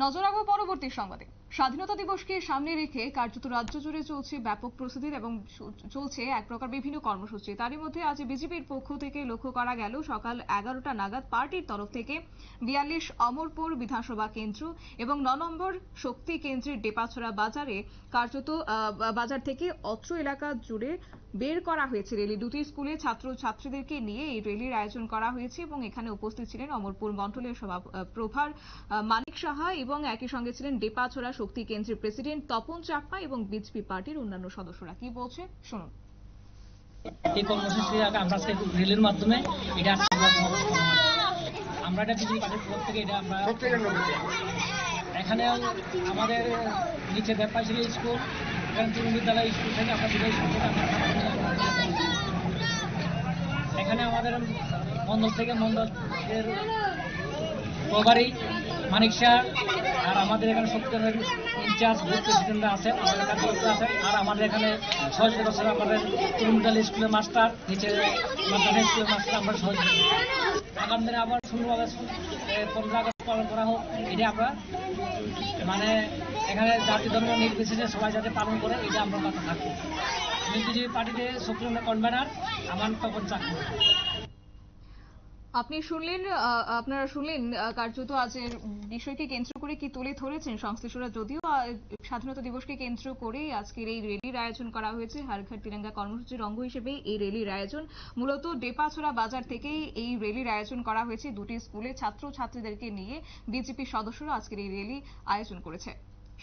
নজর রাখবো পরবর্তী সংবাদে। স্বাধীনতা দিবসকে সামনে রেখে কার্যত রাজ্য জুড়ে চলছে ব্যাপক প্রস্তুতি এবং চলছে এক প্রকার বিভিন্ন কর্মসূচি। তারই মধ্যে আজ বিজেপির পক্ষ থেকে লক্ষ্য করা গেল সকাল 11টা নাগাদ পার্টির তরফ থেকে 42 অমরপুর বিধানসভা কেন্দ্র এবং 9 নম্বর শক্তি কেন্দ্রের ডেপাছড়া বাজারে কার্যত বাজার থেকে অত্র এলাকা জুড়ে বের করা হয়েছে রেলি। দুটি স্কুলে ছাত্র ছাত্রীদেরকে নিয়ে এই রেলির আয়োজন করা হয়েছে এবং এখানে উপস্থিত ছিলেন অমরপুর মণ্ডলের প্রভার মানিক সাহা এবং একই সঙ্গে ছিলেন ডেপাছড়া শক্তি কেন্দ্রের প্রেসিডেন্ট তপন চাকমা এবং বিজেপি পার্টির অন্যান্য সদস্যরা। কি বলছে শুনুন। এই কর্মসূচি আমরা রেলের মাধ্যমে এটা আমরা এটা বিজেপি পার্টির পক্ষ থেকে এটা আমরা এখানে আমাদের নিচে দেবপাশিরি স্কুল, এখানে তরুণ বিদ্যালয় স্কুল থেকে আমরা বিজয় স্কুল থেকে আমরা এখানে আমাদের মন্ডল থেকে মন্ডলের প্রভারী মানিক শাহ আর আমাদের এখানে শক্তিগড়ের ইনচার্জ বুথ প্রেসিডেন্টরা আছেন, আমাদের কার্যকর্তা আছেন, আর আমাদের এখানে সহযোগিতা করছেন আমাদের তরুণ বিদ্যালয় স্কুলের মাস্টার, নিচে মাদ্রাসা স্কুলের মাস্টার, আমরা সহযোগিতা আগামী দিনে আবার সুন্দরভাবে 15 আগস্ট পালন করা হোক, এটা আমরা মানে এখানে জাতি ধর্ম নির্বিশেষে সবাই যাতে পালন করে এটা আমরা কথা থাকবো। আমি বিজেপি পার্টিতে সক্রিয় কনভেনার আমার তপন চাকমা। আপনারা শুনলেন কার্যত আজের বিষয়কে কেন্দ্র করে কি তুলে ধরেছেন সংশ্লিষ্টরা। যদিও স্বাধীনতা দিবসকে কেন্দ্র করেই আজকের এই র্যালির আয়োজন করা হয়েছে। হর ঘর তিরঙ্গা কর্মসূচির অঙ্গ হিসেবে এই র্যালির আয়োজন। মূলত ডেপাছড়া বাজার থেকেই এই র্যালির আয়োজন করা হয়েছে। দুটি স্কুলে ছাত্র ছাত্রীদেরকে নিয়ে বিজেপি সদস্যরা আজকের এই র্যালি আয়োজন করেছে।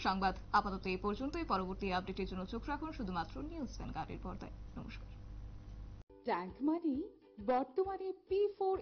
সংবাদ আপাতত এই পর্যন্তই। পরবর্তী আপডেটের জন্য চোখ রাখুন শুধুমাত্র নিউজ ভ্যানগার্ডের পর্দায়। নমস্কার। ট্যাঙ্ক মানি বর্তমানে P4